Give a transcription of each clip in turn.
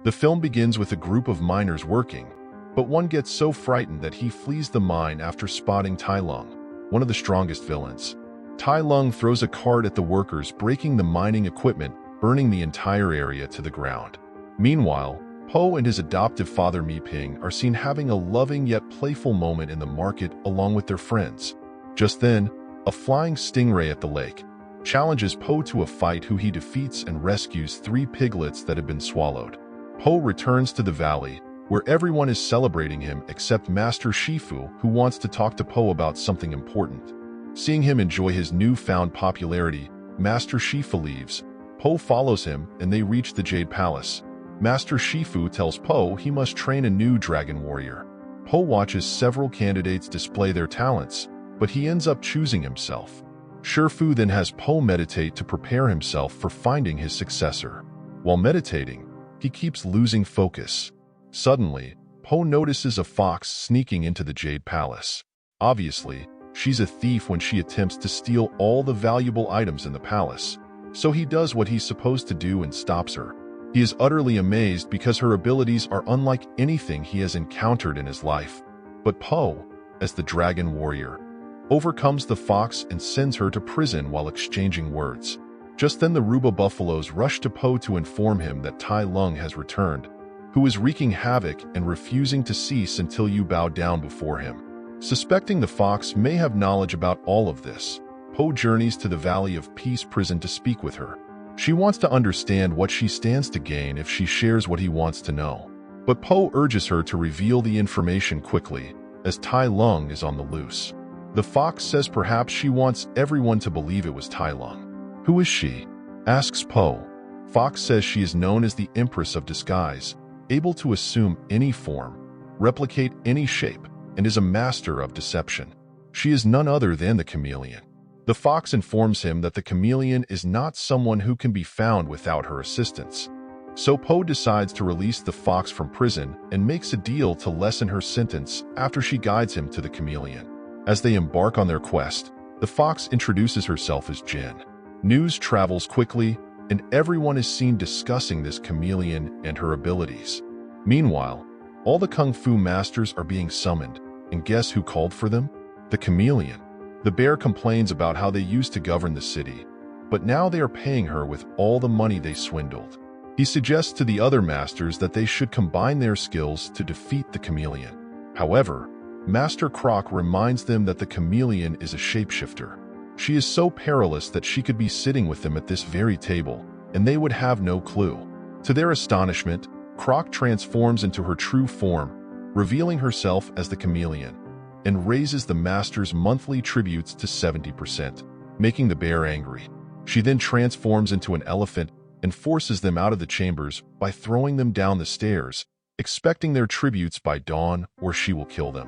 The film begins with a group of miners working, but one gets so frightened that he flees the mine after spotting Tai Lung, one of the strongest villains. Tai Lung throws a cart at the workers, breaking the mining equipment, burning the entire area to the ground. Meanwhile, Po and his adoptive father Mi Ping are seen having a loving yet playful moment in the market along with their friends. Just then, a flying stingray at the lake challenges Po to a fight, who he defeats and rescues 3 piglets that had been swallowed. Po returns to the valley, where everyone is celebrating him except Master Shifu, who wants to talk to Po about something important. Seeing him enjoy his newfound popularity, Master Shifu leaves. Po follows him, and they reach the Jade Palace. Master Shifu tells Po he must train a new dragon warrior. Po watches several candidates display their talents, but he ends up choosing himself. Shifu then has Po meditate to prepare himself for finding his successor. While meditating, he keeps losing focus. Suddenly, Po notices a fox sneaking into the Jade Palace. Obviously, she's a thief when she attempts to steal all the valuable items in the palace. So he does what he's supposed to do and stops her. He is utterly amazed because her abilities are unlike anything he has encountered in his life. But Po, as the dragon warrior, overcomes the fox and sends her to prison while exchanging words. Just then the Ruba buffaloes rush to Po to inform him that Tai Lung has returned, who is wreaking havoc and refusing to cease until you bow down before him. Suspecting the fox may have knowledge about all of this, Po journeys to the Valley of Peace prison to speak with her. She wants to understand what she stands to gain if she shares what he wants to know. But Po urges her to reveal the information quickly, as Tai Lung is on the loose. The fox says perhaps she wants everyone to believe it was Tai Lung. "Who is she?" asks Po. Fox says she is known as the Empress of Disguise, able to assume any form, replicate any shape, and is a master of deception. She is none other than the Chameleon. The fox informs him that the Chameleon is not someone who can be found without her assistance. So Po decides to release the fox from prison and makes a deal to lessen her sentence after she guides him to the Chameleon. As they embark on their quest, the fox introduces herself as Jin. News travels quickly, and everyone is seen discussing this Chameleon and her abilities. Meanwhile, all the Kung Fu masters are being summoned, and guess who called for them? The Chameleon. The bear complains about how they used to govern the city, but now they are paying her with all the money they swindled. He suggests to the other masters that they should combine their skills to defeat the Chameleon. However, Master Croc reminds them that the Chameleon is a shapeshifter. She is so perilous that she could be sitting with them at this very table, and they would have no clue. To their astonishment, Croc transforms into her true form, revealing herself as the Chameleon, and raises the master's monthly tributes to 70%, making the bear angry. She then transforms into an elephant and forces them out of the chambers by throwing them down the stairs, expecting their tributes by dawn or she will kill them.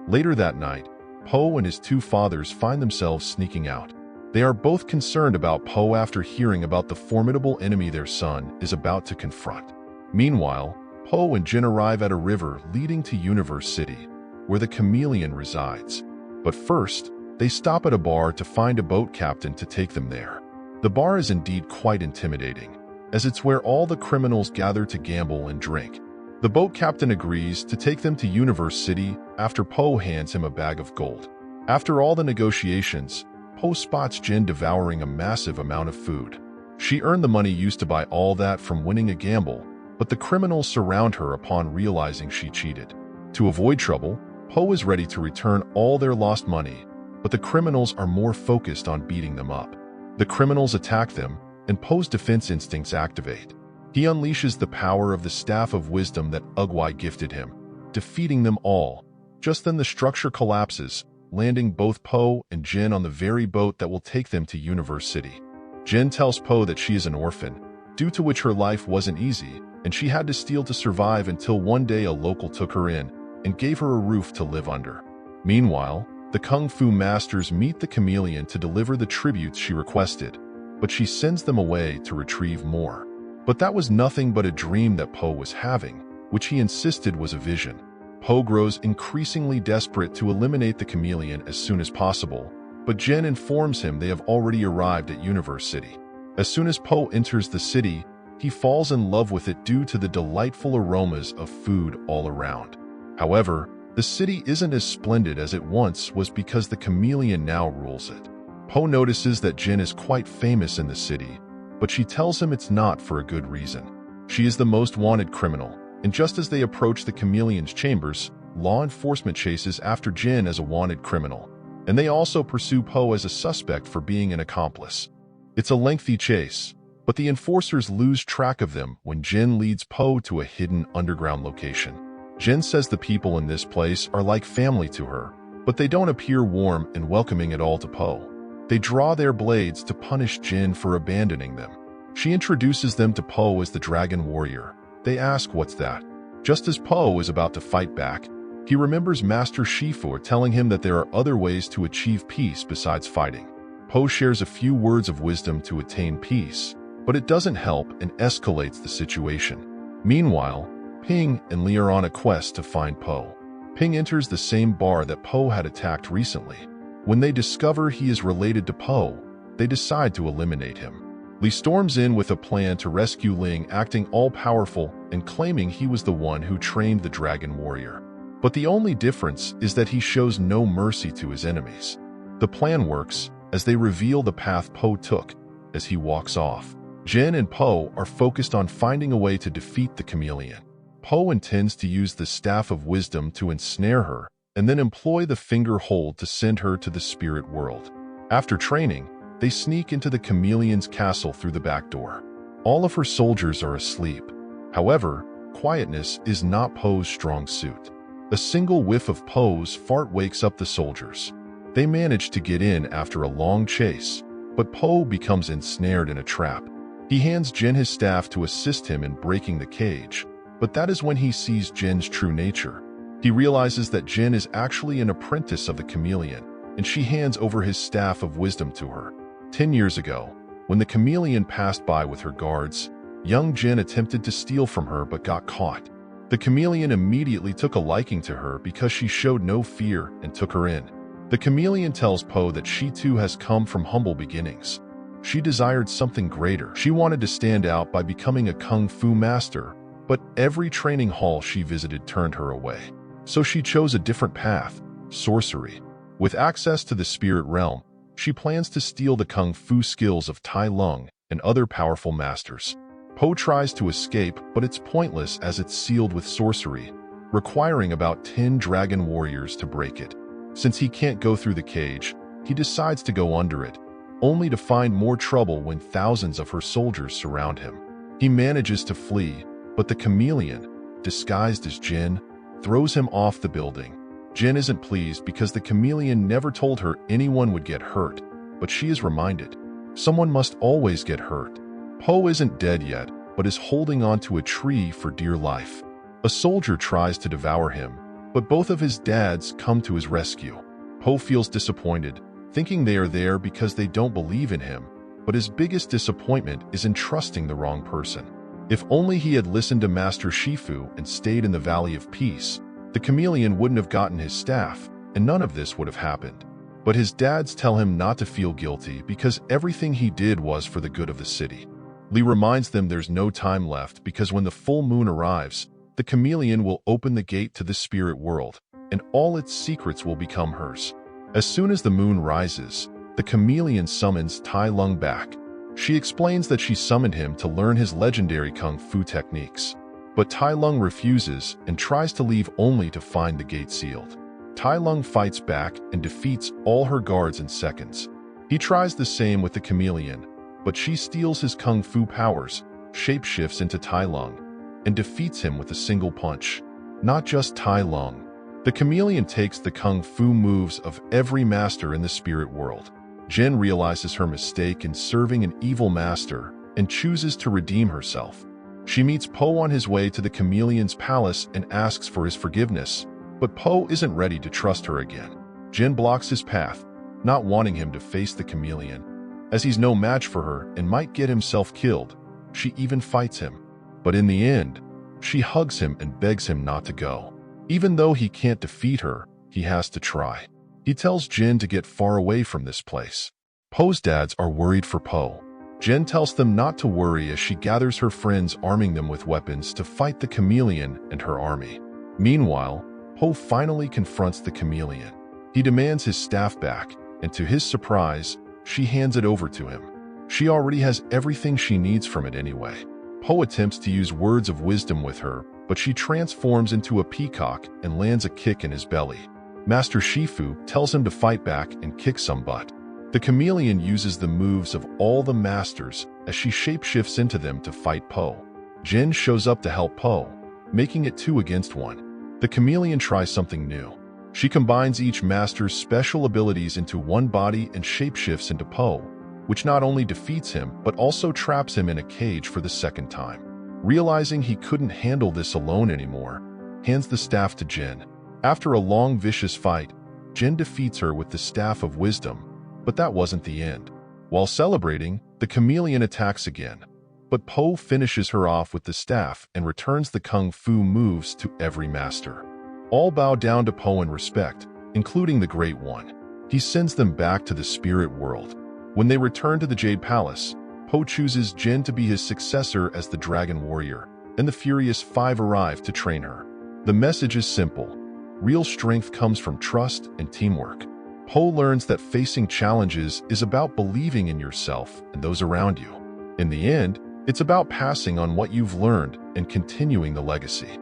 Later that night, Po and his 2 fathers find themselves sneaking out. They are both concerned about Po after hearing about the formidable enemy their son is about to confront. Meanwhile, Po and Jin arrive at a river leading to Universe City, where the Chameleon resides. But first, they stop at a bar to find a boat captain to take them there. The bar is indeed quite intimidating, as it's where all the criminals gather to gamble and drink. The boat captain agrees to take them to Universe City after Po hands him a bag of gold. After all the negotiations, Po spots Jin devouring a massive amount of food. She earned the money used to buy all that from winning a gamble, but the criminals surround her upon realizing she cheated. To avoid trouble, Po is ready to return all their lost money, but the criminals are more focused on beating them up. The criminals attack them, and Po's defense instincts activate. He unleashes the power of the Staff of Wisdom that Ugwai gifted him, defeating them all. Just then the structure collapses, landing both Po and Jin on the very boat that will take them to Universe City. Jin tells Po that she is an orphan, due to which her life wasn't easy, and she had to steal to survive until one day a local took her in and gave her a roof to live under. Meanwhile, the Kung Fu masters meet the Chameleon to deliver the tributes she requested, but she sends them away to retrieve more. But that was nothing but a dream that Po was having, which he insisted was a vision. Po grows increasingly desperate to eliminate the Chameleon as soon as possible, but Jin informs him they have already arrived at Universe City. As soon as Po enters the city, He falls in love with it due to the delightful aromas of food all around. However, the city isn't as splendid as it once was because the chameleon now rules it. Po notices that Jin is quite famous in the city, but she tells him it's not for a good reason. She is the most wanted criminal, and just as they approach the chameleon's chambers, law enforcement chases after Jin as a wanted criminal, and they also pursue Po as a suspect for being an accomplice. It's a lengthy chase, but the enforcers lose track of them when Jin leads Po to a hidden underground location. Jin says the people in this place are like family to her, but they don't appear warm and welcoming at all to Po. They draw their blades to punish Jin for abandoning them. She introduces them to Po as the Dragon Warrior. They ask what's that. Just as Po is about to fight back, he remembers Master Shifu telling him that there are other ways to achieve peace besides fighting. Po shares a few words of wisdom to attain peace, but it doesn't help and escalates the situation. Meanwhile, Ping and Li are on a quest to find Po. Ping enters the same bar that Po had attacked recently. When they discover he is related to Po, they decide to eliminate him. Li storms in with a plan to rescue Ling, acting all-powerful and claiming he was the one who trained the Dragon Warrior. But the only difference is that he shows no mercy to his enemies. The plan works as they reveal the path Po took as he walks off. Jin and Po are focused on finding a way to defeat the chameleon. Po intends to use the Staff of Wisdom to ensnare her and then employ the finger hold to send her to the spirit world. After training, they sneak into the chameleon's castle through the back door. All of her soldiers are asleep. However, quietness is not Po's strong suit. A single whiff of Po's fart wakes up the soldiers. They manage to get in after a long chase, but Po becomes ensnared in a trap. He hands Jin his staff to assist him in breaking the cage, but that is when he sees Jin's true nature. He realizes that Jin is actually an apprentice of the chameleon, and she hands over his Staff of Wisdom to her. 10 years ago, when the chameleon passed by with her guards, young Jin attempted to steal from her but got caught. The chameleon immediately took a liking to her because she showed no fear and took her in. The chameleon tells Po that she too has come from humble beginnings. She desired something greater. She wanted to stand out by becoming a Kung Fu master, but every training hall she visited turned her away. So she chose a different path, sorcery. With access to the spirit realm, she plans to steal the Kung Fu skills of Tai Lung and other powerful masters. Po tries to escape, but it's pointless as it's sealed with sorcery, requiring about 10 dragon warriors to break it. Since he can't go through the cage, he decides to go under it, only to find more trouble when thousands of her soldiers surround him. He manages to flee, but the chameleon, disguised as Jin, throws him off the building. Jin isn't pleased because the chameleon never told her anyone would get hurt, but she is reminded, someone must always get hurt. Po isn't dead yet, but is holding on to a tree for dear life. A soldier tries to devour him, but both of his dads come to his rescue. Po feels disappointed, thinking they are there because they don't believe in him, but his biggest disappointment is in trusting the wrong person. If only he had listened to Master Shifu and stayed in the Valley of Peace, the chameleon wouldn't have gotten his staff, and none of this would have happened. But his dads tell him not to feel guilty because everything he did was for the good of the city. Li reminds them there's no time left because when the full moon arrives, the chameleon will open the gate to the spirit world, and all its secrets will become hers. As soon as the moon rises, the chameleon summons Tai Lung back. She explains that she summoned him to learn his legendary Kung Fu techniques. But Tai Lung refuses and tries to leave only to find the gate sealed. Tai Lung fights back and defeats all her guards in seconds. He tries the same with the chameleon, but she steals his Kung Fu powers, shapeshifts into Tai Lung, and defeats him with a single punch. Not just Tai Lung. The chameleon takes the Kung Fu moves of every master in the spirit world. Jin realizes her mistake in serving an evil master and chooses to redeem herself. She meets Po on his way to the chameleon's palace and asks for his forgiveness, but Po isn't ready to trust her again. Jin blocks his path, not wanting him to face the chameleon, as he's no match for her and might get himself killed. She even fights him. But in the end, she hugs him and begs him not to go. Even though he can't defeat her, he has to try. He tells Jin to get far away from this place. Po's dads are worried for Po. Jen tells them not to worry as she gathers her friends, arming them with weapons to fight the Chameleon and her army. Meanwhile, Po finally confronts the Chameleon. He demands his staff back, and to his surprise, she hands it over to him. She already has everything she needs from it anyway. Po attempts to use words of wisdom with her, but she transforms into a peacock and lands a kick in his belly. Master Shifu tells him to fight back and kick some butt. The Chameleon uses the moves of all the masters as she shapeshifts into them to fight Po. Jin shows up to help Po, making it 2 against 1. The Chameleon tries something new. She combines each master's special abilities into one body and shapeshifts into Po, which not only defeats him but also traps him in a cage for the second time. Realizing he couldn't handle this alone anymore, hands the staff to Jin. After a long vicious fight, Jin defeats her with the Staff of Wisdom, but that wasn't the end. While celebrating, the Chameleon attacks again, but Po finishes her off with the staff and returns the Kung Fu moves to every master. All bow down to Po in respect, including the Great One. He sends them back to the spirit world. When they return to the Jade Palace, Po chooses Jin to be his successor as the Dragon Warrior, and the Furious Five arrive to train her. The message is simple. Real strength comes from trust and teamwork. Po learns that facing challenges is about believing in yourself and those around you. In the end, it's about passing on what you've learned and continuing the legacy.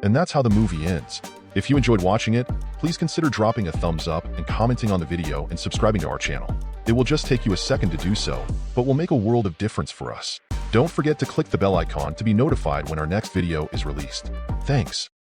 And that's how the movie ends. If you enjoyed watching it, please consider dropping a thumbs up and commenting on the video and subscribing to our channel. It will just take you a second to do so, but will make a world of difference for us. Don't forget to click the bell icon to be notified when our next video is released. Thanks.